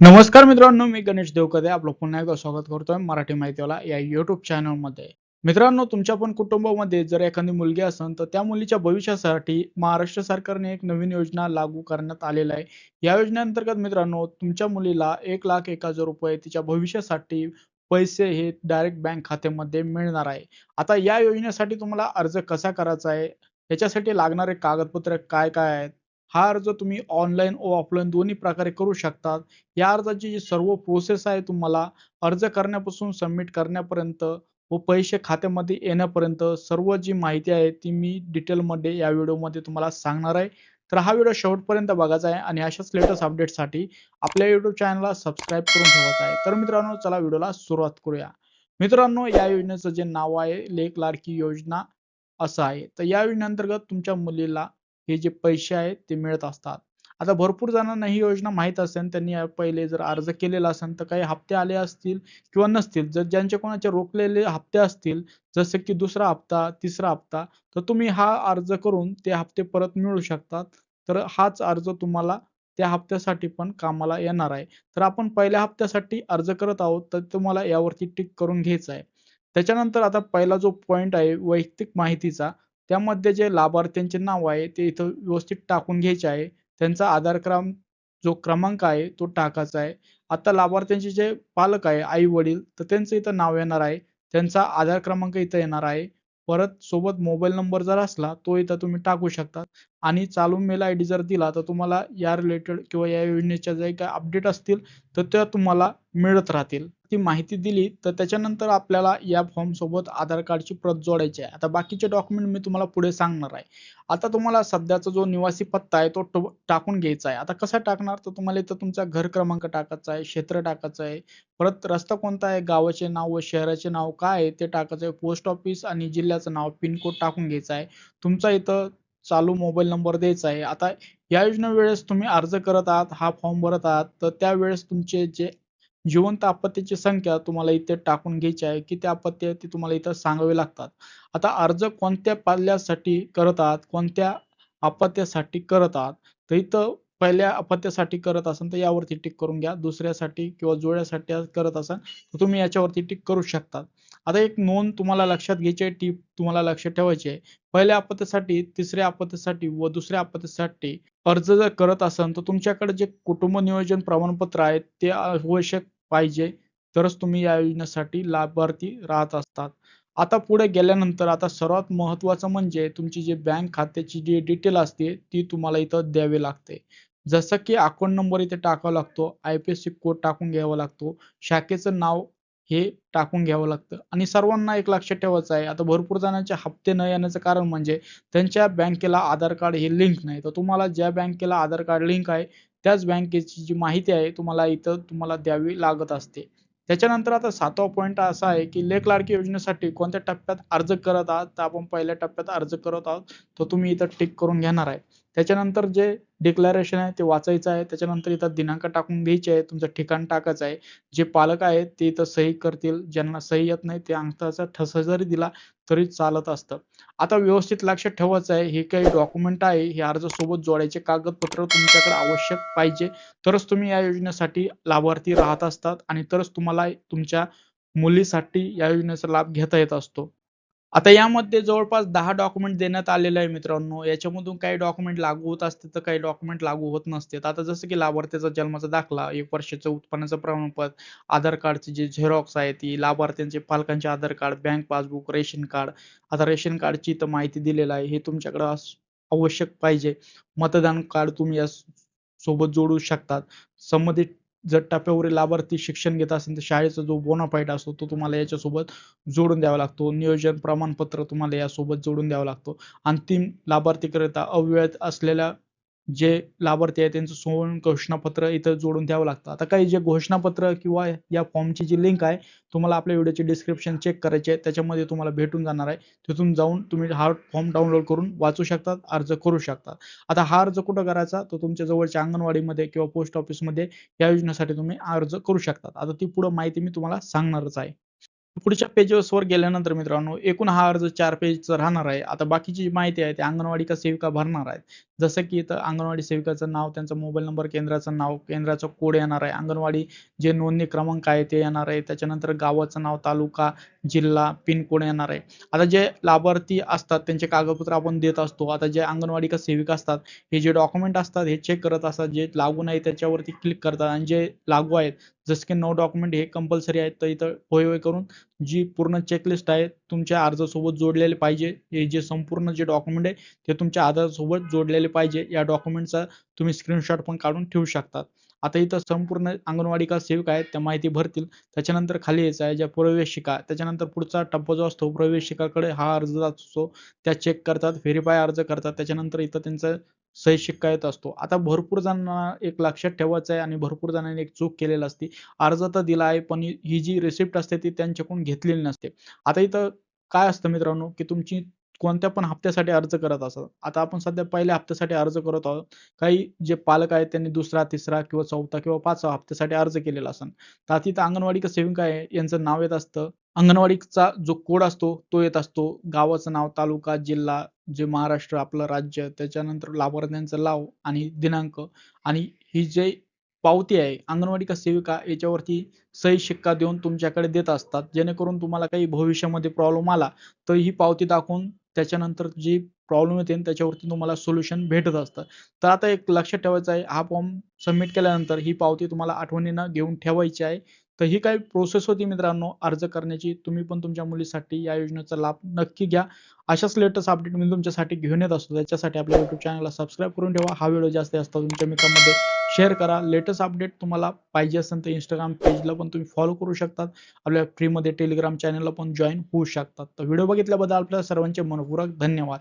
नमस्कार मित्रांनो, मी गणेश देवकते आपलं पुन्हा एकदा स्वागत करतोय मराठी माहितीवाला या युट्यूब चॅनलमध्ये. मित्रांनो, तुमच्या पण कुटुंबामध्ये जर एखादी मुलगी असेल तर त्या मुलीच्या भविष्यासाठी महाराष्ट्र सरकारने एक नवीन योजना लागू करण्यात आलेला आहे. या योजनेअंतर्गत मित्रांनो, तुमच्या मुलीला 1,01,000 तिच्या भविष्यासाठी पैसे हे डायरेक्ट बँक खात्यामध्ये मिळणार आहे. आता या योजनेसाठी तुम्हाला अर्ज कसा करायचा आहे, याच्यासाठी लागणारे कागदपत्र काय काय आहेत, हा अर्ज तुम्ही ऑनलाईन व ऑफलाईन दोन्ही प्रकारे करू शकता. या अर्जाची जी सर्व प्रोसेस आहे तुम्हाला अर्ज करण्यापासून सबमिट करण्यापर्यंत व पैसे खात्यामध्ये येण्यापर्यंत सर्व जी माहिती आहे ती मी डिटेलमध्ये या व्हिडिओमध्ये तुम्हाला सांगणार आहे. तर हा व्हिडिओ शेवटपर्यंत बघायचा आहे आणि अशाच लेटेस्ट अपडेटसाठी आपल्या YouTube चॅनलला सबस्क्राईब करून ठेवायचं आहे. तर मित्रांनो, चला व्हिडिओला सुरुवात करूया. मित्रांनो, या योजनेचं जे नाव आहे लेक लाडकी योजना असं आहे. तर या योजनेअंतर्गत तुमच्या मुलीला हे जे पैसे आहेत ते मिळत असतात. आता भरपूर जणांना ही योजना माहीत असेल, त्यांनी पहिले जर अर्ज केलेला असेल तर काही हप्ते आले असतील किंवा नसतील. जर ज्यांचे कोणाचे रोखलेले हप्ते असतील, जसे की दुसरा हप्ता, तिसरा हप्ता, तर तुम्ही हा अर्ज करून ते हप्ते परत मिळवू शकतात. तर हाच अर्ज तुम्हाला त्या हप्त्यासाठी पण कामाला येणार आहे. तर आपण पहिल्या हप्त्यासाठी अर्ज करत आहोत, तर तुम्हाला यावरती टिक करून घ्यायचं आहे. त्याच्यानंतर आता पहिला जो पॉइंट आहे वैयक्तिक माहितीचा, त्यामध्ये जे लाभार्थ्यांचे नाव आहे ते इथं व्यवस्थित टाकून घ्यायचे आहे. त्यांचा आधार जो क्रमांक आहे तो टाकायचा आहे. आता लाभार्थ्यांचे जे पालक आहे, आई-वडील, तर त्यांचं इथं नाव येणार आहे. त्यांचा आधार क्रमांक इथं येणार आहे. परत सोबत मोबाईल नंबर जर असला तो इथं तुम्ही टाकू शकता आणि चालू मेल आयडी जर दिला तर तुम्हाला या रिलेटेड किंवा या योजनेच्या जे काही अपडेट असतील तर त्या तुम्हाला मिळत राहतील. ती माहिती दिली तर त्याच्यानंतर आपल्याला या फॉर्म सोबत आधार कार्डची प्रत जोडायची आहे. आता बाकीचे डॉक्युमेंट मी तुम्हाला पुढे सांगणार आहे. आता तुम्हाला सध्याचा जो निवासी पत्ता आहे तो टाकून घ्यायचा आहे. आता कसा टाकणार, तर तुम्हाला इथं तुमचा घर क्रमांक टाकायचा आहे, क्षेत्र टाकायचं आहे, परत रस्ता कोणता आहे, गावाचे नाव व शहराचे नाव काय आहे ते टाकायचं आहे, पोस्ट ऑफिस आणि जिल्ह्याचं नाव, पिनकोड टाकून घ्यायचा आहे. तुमचा इथं चालू मोबाईल नंबर द्यायचा आहे. आता या योजनेवेळेस तुम्ही अर्ज करत आहात, हा फॉर्म भरत आहात, तर त्यावेळेस तुमचे जे जिवंत आपत्तीची संख्या तुम्हाला इथे टाकून घ्यायची आहे. किती आपत्ती आहे ते तुम्हाला इथं सांगावे लागतात. आता अर्ज कोणत्या पाल्यासाठी करत आहात, कोणत्या अपत्यासाठी करत आहात, तर इथं पहिल्या अपत्यासाठी करत असाल तर यावरती टिक करून घ्या. दुसऱ्यासाठी किंवा जुळ्यासाठी करत असाल तर तुम्ही याच्यावरती टिक करू शकता. आता एक नोंद तुम्हाला लक्षात घ्यायची आहे, टिप तुम्हाला लक्षात ठेवायची आहे. पहिल्या अपत्यासाठी, तिसऱ्या अपत्यासाठी व दुसऱ्या अपत्यासाठी अर्ज जर करत असाल तर तुमच्याकडे जे कुटुंब नियोजन प्रमाणपत्र आहे ते आवश्यक पाहिजे. तरच तुम्ही या योजनेसाठी लाभार्थी राहत असतात. आता पुढे गेल्यानंतर आता सर्वात महत्त्वाचं म्हणजे तुमची जी बँक खात्याची जी डिटेल असते ती तुम्हाला इथं द्यावी लागते. जसं की अकाउंट नंबर इथे टाकावा लागतो, IFSC कोड टाकून घ्यावा लागतो, शाखेचं नाव हे टाकून घ्यावं लागतं आणि सर्वांना एक लक्षात ठेवायचं आहे. आता भरपूर जणांचे हप्ते न येण्याचं कारण म्हणजे त्यांच्या बँकेला आधार कार्ड हे लिंक नाही. तर तुम्हाला ज्या बँकेला आधार कार्ड लिंक आहे त्याच बँकेची जी माहिती आहे तुम्हाला इथं तुम्हाला द्यावी लागत असते. त्याच्यानंतर आता 7वा पॉइंट असा आहे, की लेक लाडकी योजनेसाठी कोणत्या टप्प्यात अर्ज करत आहात, तर आपण पहिल्या टप्प्यात अर्ज करत आहोत, तर तुम्ही इथं टिक करून घेणार आहे. त्याच्यानंतर जे डिक्लेरेशन आहे ते वाचायचं आहे. त्याच्यानंतर इथं दिनांक टाकून घ्यायची आहे, तुमचं ठिकाण टाकायचं आहे. जे पालक आहेत ते इथं सही करतील, ज्यांना सही येत नाही ते अंगठाचा ठसा जरी दिला तरी चालत असतं. आता व्यवस्थित लक्षात ठेवायचं आहे, हे काही डॉक्युमेंट आहे, हे अर्जासोबत जोडायचे कागदपत्र तुमच्याकडे आवश्यक पाहिजे. तरच तुम्ही या योजनेसाठी लाभार्थी राहत असतात आणि तरच तुम्हाला तुमच्या मुलीसाठी या योजनेचा लाभ घेता येत असतो. आता यामध्ये जवळपास 10 डॉक्युमेंट देण्यात आलेले आहे मित्रांनो. याच्यामधून काही डॉक्युमेंट लागू होत असते, तर काही डॉक्युमेंट लागू होत नसते. आता जसं की लाभार्थ्याचा जन्माचा दाखला, 1 वर्षाचं उत्पन्नाचं प्रमाणपत्र, आधार कार्डची जी झेरॉक्स आहे ती, लाभार्थ्यांचे पालकांचे Aadhaar card, bank passbook, ration card. आता रेशन कार्डची इथं माहिती दिलेलं आहे, हे तुमच्याकडे आवश्यक पाहिजे. मतदान कार्ड तुम्ही या सोबत जोडू शकतात. संबंधित जर टप्प्यावरील लाभार्थी शिक्षण घेत असेल तर शाळेचा जो बोनाफाईड असतो तो तुम्हाला याच्यासोबत जोडून द्यावा लागतो. नियोजन प्रमाणपत्र तुम्हाला यासोबत जोडून द्यावा लागतो. अंतिम लाभार्थीकरिता अव्यवहित असलेल्या जे लाभार्थी आहेत त्यांचं स्वयं घोषणापत्र इथं जोडून द्यावं लागतं. आता काही जे घोषणापत्र किंवा या फॉर्मची जी लिंक आहे तुम्हाला आपल्या व्हिडिओची डिस्क्रिप्शन चेक करायची आहे. त्याच्यामध्ये तुम्हाला भेटून जाणार आहे. तिथून जाऊन तुम्ही हा फॉर्म डाउनलोड करून वाचू शकतात, अर्ज करू शकता. आता हा अर्ज कुठं करायचा? तर तुमच्या जवळच्या अंगणवाडीमध्ये किंवा पोस्ट ऑफिसमध्ये या योजनेसाठी तुम्ही अर्ज करू शकता. आता ती पुढं माहिती मी तुम्हाला सांगणारच आहे. पुढच्या पेजेसवर गेल्यानंतर मित्रांनो, एकूण हा अर्ज 4 पेजचा राहणार आहे. आता बाकीची जी माहिती आहे, ती अंगणवाडी का सेविका भरणार आहेत. जसं की इथं अंगणवाडी सेविकाचं नाव, त्यांचा मोबाईल नंबर, केंद्राचं नाव, केंद्राचा कोड येणार आहे, अंगणवाडी जे नोंदणी क्रमांक आहे ते येणार आहे, त्याच्यानंतर गावाचं नाव, तालुका, जिल्हा, पिन कोड येणार आहे. आता जे लाभार्थी असतात त्यांचे कागदपत्र आपण देत असतो. आता जे अंगणवाडी का सेविका असतात, हे जे डॉक्युमेंट असतात हे चेक करत असतात. जे लागू नाही त्याच्यावरती क्लिक करतात आणि जे लागू आहेत, जसं की नो डॉक्युमेंट हे कंपल्सरी आहेत, तर इथं होय होय करून जी पूर्ण चेकलिस्ट आहे तुमच्या अर्जासोबत जोडलेले पाहिजे. हे जे संपूर्ण जे डॉक्युमेंट आहे ते तुमच्या आधारसोबत जोडलेले पाहिजे. या डॉक्युमेंटचा तुम्ही स्क्रीनशॉट पण काढून ठेवू शकतात. आता इथं संपूर्ण अंगणवाडी का सेविका आहेत त्या माहिती भरतील. त्याच्यानंतर खाली यायचं आहे ज्या प्रवेशिका, त्याच्यानंतर पुढचा टप्पा जो असतो प्रवेशिकाकडे हा अर्ज जात असतो. त्या चेक करतात, व्हेरिफाय अर्ज करतात. त्याच्यानंतर इथं त्यांचं सही शिक्का येत असतो. आता भरपूर जणांना एक लक्षात ठेवायचं आहे आणि भरपूर जणांनी एक चूक केलेली असते. अर्ज तर दिला आहे, पण ही जी रिसिप्ट असते ती त्यांच्याकडून घेतलेली नसते. आता इथं काय असतं मित्रांनो, की तुमची कोणत्या पण हप्त्यासाठी अर्ज करत असतात. आता आपण सध्या पहिल्या हप्त्यासाठी अर्ज करत आहोत. काही जे पालक आहेत त्यांनी दुसरा, तिसरा किंवा चौथा किंवा 5वा हप्त्यासाठी अर्ज केलेला असेल. तर तिथं अंगणवाडी का सेविका आहे यांचं नाव येत असतं. अंगणवाडीचा जो कोड असतो तो येत असतो. गावाचं नाव, तालुका, जिल्हा, जे महाराष्ट्र आपलं राज्य, त्याच्यानंतर लाभार्थ्यांचं नाव आणि दिनांक आणि ही जे पावती आहे अंगणवाडी का सेविका याच्यावरती सही शिक्का देऊन तुमच्याकडे देत असतात. जेणेकरून तुम्हाला काही भविष्यामध्ये प्रॉब्लेम आला तर ही पावती दाखवून त्याच्यानंतर जी प्रॉब्लेम येते त्याच्यावरती तुम्हाला सोल्युशन भेटत असतं. तर आता एक लक्षात ठेवायचं आहे, हा फॉर्म सबमिट केल्यानंतर ही पावती तुम्हाला आठवणीनं घेऊन ठेवायची आहे. तर ही काही प्रोसेस होती मित्रांनो अर्ज करण्याची. तुम्ही पण तुमच्या मुलीसाठी या योजनेचा लाभ नक्की घ्या. अशाच लेटेस्ट अपडेट मी तुमच्यासाठी घेऊन येत असतो. त्याच्यासाठी आपल्या YouTube चॅनलला सबस्क्राईब करून ठेवा. हा व्हिडिओ जास्तीत जास्त तुमच्या मित्रांमध्ये शेअर करा. लेटेस्ट अपडेट तुम्हाला पाहिजे असेल तर Instagram पेजला पण तुम्ही फॉलो करू शकता. आपल्या फ्रीमध्ये टेलिग्राम चॅनलला पण जॉइन होऊ शकतात. तर व्हिडिओ बघितल्याबद्दल आपल्या सर्वांचे मनःपूर्वक धन्यवाद.